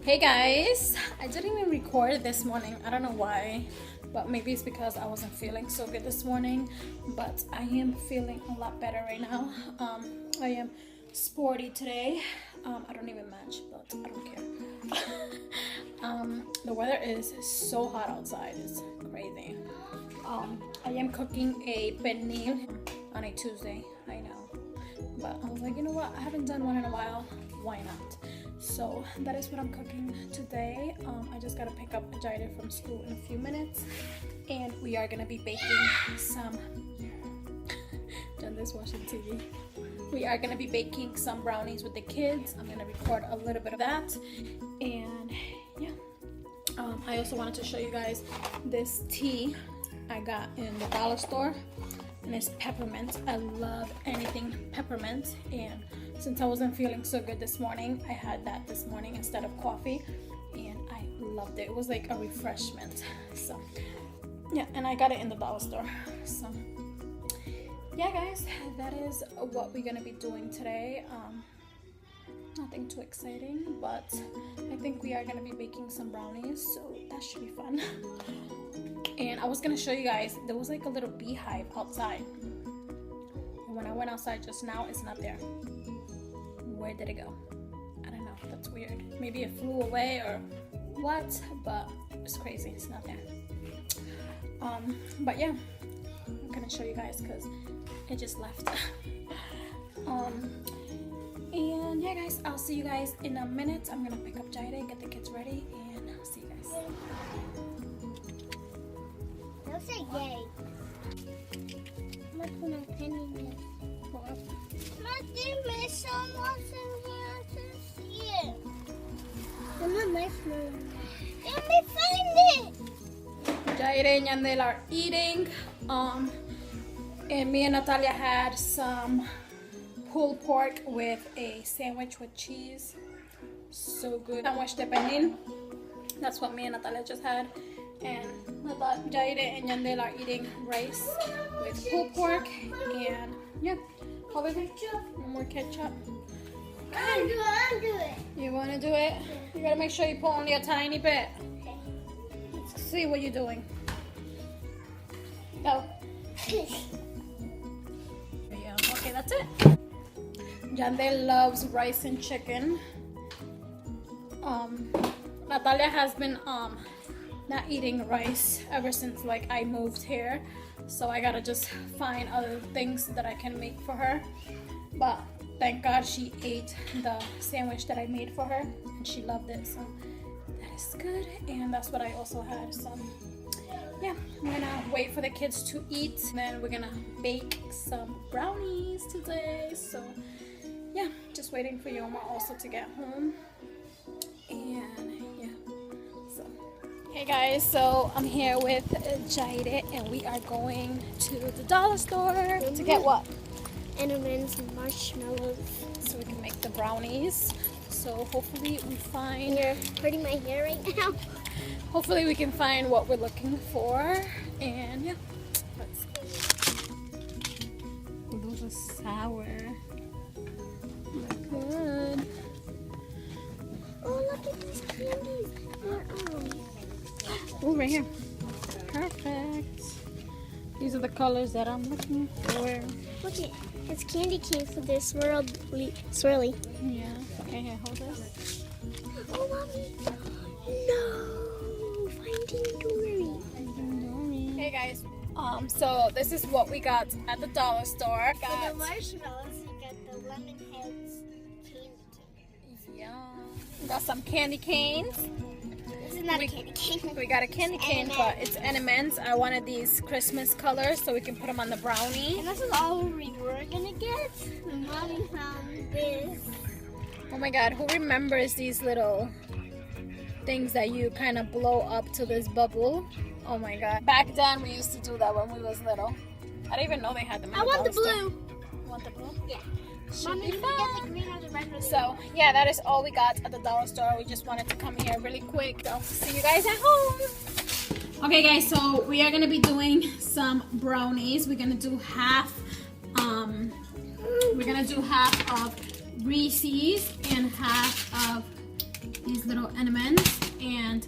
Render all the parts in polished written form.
Hey guys, I didn't even record this morning. I don't know why, but maybe it's because I wasn't feeling so good this morning, but I am feeling a lot better right now. I am sporty today. I don't even match, but I don't care. The weather is so hot outside, it's crazy. I am cooking a pernil on a Tuesday, I know, but I was like, you know what, I haven't done one in a while, why not? So that is what I'm cooking today. I just gotta pick up Jaida from school in a few minutes, and we are gonna be baking some John is watching TV. We are gonna be baking some brownies with the kids. I'm gonna record a little bit of that, and yeah. I also wanted to show you guys this tea I got in the dollar store, and it's peppermint. I love anything peppermint, and since I wasn't feeling so good this morning, I had that this morning instead of coffee, and I loved it. It was like a refreshment. So yeah, and I got it in the dollar store. So yeah guys, that is what we're gonna be doing today. Nothing too exciting, but I think we are gonna be baking some brownies, so that should be fun. And I was gonna show you guys, there was like a little beehive outside, and when I went outside just now, it's not there. Where did it go? I don't know, that's weird. Maybe it flew away or what, but it's crazy, it's not there. But yeah, I'm gonna show you guys because it just left. And yeah guys, I'll see you guys in a minute. I'm gonna pick up Jaida, get the kids ready, and I'll see you guys. Don't say yay. Look when I'm pinning this. There's someone here to see it. I'm not nice man. Let me find it. Jaida and Yandel are eating. And me and Natalia had some pulled pork with a sandwich with cheese. So good. Sandwich de pernil. That's what me and Natalia just had. And Jaida and Yandel are eating rice with pulled pork. And yeah. Oh, baby, no more ketchup. I'll do it. You want to do it? You gotta make sure you put only a tiny bit. Let's see what you're doing. Go. Yeah, okay, that's it. Yandel loves rice and chicken. Natalia has been not eating rice ever since like I moved here, so I gotta just find other things that I can make for her. But thank God she ate the sandwich that I made for her, and she loved it, so that is good. And that's what I also had. So yeah, I'm gonna wait for the kids to eat, and then we're gonna bake some brownies today. So yeah, just waiting for Yoma also to get home. And yeah, so hey guys, so I'm here with Jaida, and we are going to the dollar store to get what? M&M's and marshmallows. So we can make the brownies. So hopefully we find... You're hurting my hair right now. Hopefully we can find what we're looking for. And yeah, let's go. Oh, those are sour. They're good. Oh, look at these candies. Oh, right here. Perfect. These are the colors that I'm looking for. Look at it's candy canes, so they're swirly. Yeah. Okay, here, hold this. Oh, mommy. No. Finding Dory. Hey guys. So this is what we got at the dollar store. For the marshmallows, you got the lemon heads candy cane. Yeah. We got some candy canes. This is not a candy cane. We got a candy cane, but it's M&M's. I wanted these Christmas colors so we can put them on the brownie. And this is all we were gonna get. And mommy found this. Oh my god, who remembers these little things that you kind of blow up to this bubble? Oh my god. Back then we used to do that when we was little. I didn't even know they had them in I want the dollar store. blue. You want the blue? Yeah. Should Mommy, be did we fun. get the green or the red or the So yeah, that is all we got at the dollar store. We just wanted to come here really quick. So see you guys at home. Okay guys, so we are gonna be doing some brownies. We're gonna do half of Reese's and half of these little M&Ms, and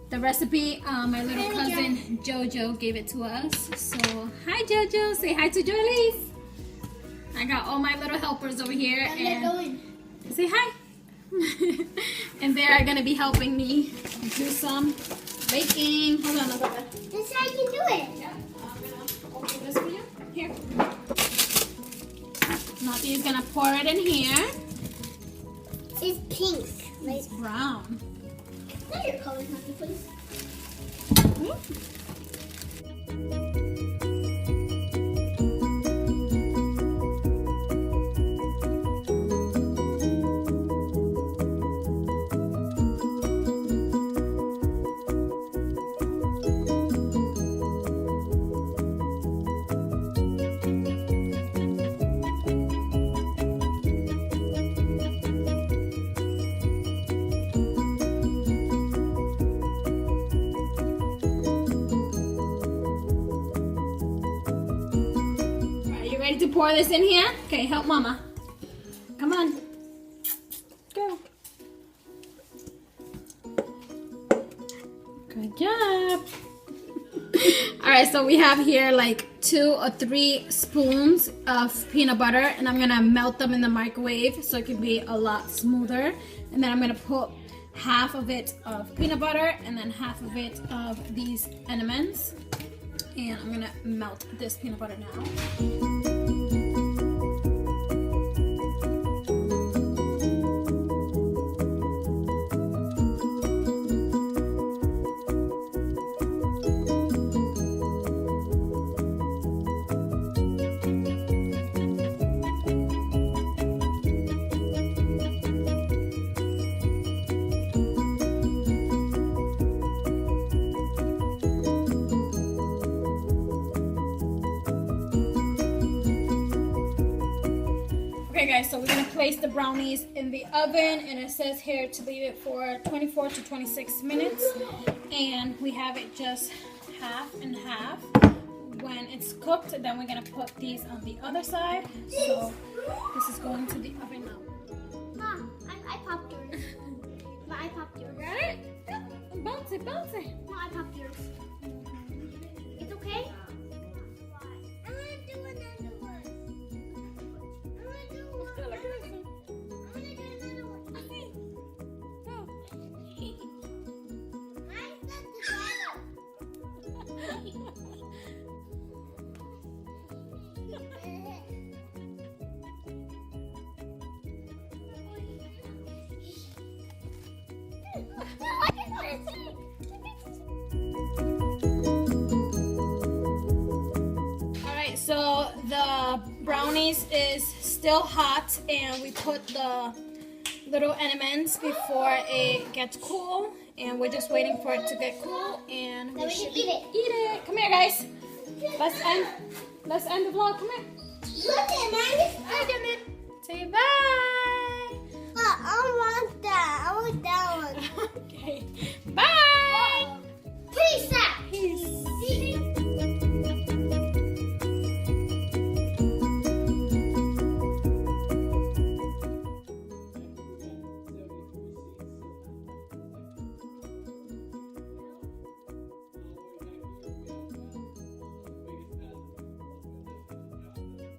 the recipe, my little cousin Jojo gave it to us. So hi Jojo, say hi to Joyce. I got all my little helpers over here, and say hi. And they are gonna be helping me do some baking. Hold on, I'll This is how you can do it. Yeah, I'm gonna open this for you. Here. Nati is gonna pour it in here. It's pink. It's brown. What are your colors, Nati, please? Ready to pour this in here? Okay, help Mama. Come on. Go. Good job. Alright, so we have here like 2 or 3 spoons of peanut butter, and I'm gonna melt them in the microwave so it can be a lot smoother. And then I'm gonna put half of it of peanut butter and then half of it of these M&Ms. And I'm gonna melt this peanut butter now. Okay guys, so we're gonna place the brownies in the oven, and it says here to leave it for 24 to 26 minutes, and we have it just half and half. When it's cooked, then we're gonna put these on the other side. So this is going to the oven now. Mom, I popped yours. Mom, I popped yours. Got it? Bounce it, bounce it. Mom, I popped yours. It's okay? I'm gonna do another one. I'm gonna do one. I'm gonna do another one. Go. Mine's not together. Alright, so the brownies is still hot, and we put the little M&Ms before it gets cool, and we're just waiting for it to get cool, and Then we should can eat it. eat it. Come here guys. Let's end the vlog. Come here. Look at mine. Hi, Janet. Say bye. I want that. I want that one. Okay. Bye. Peace out. Peace.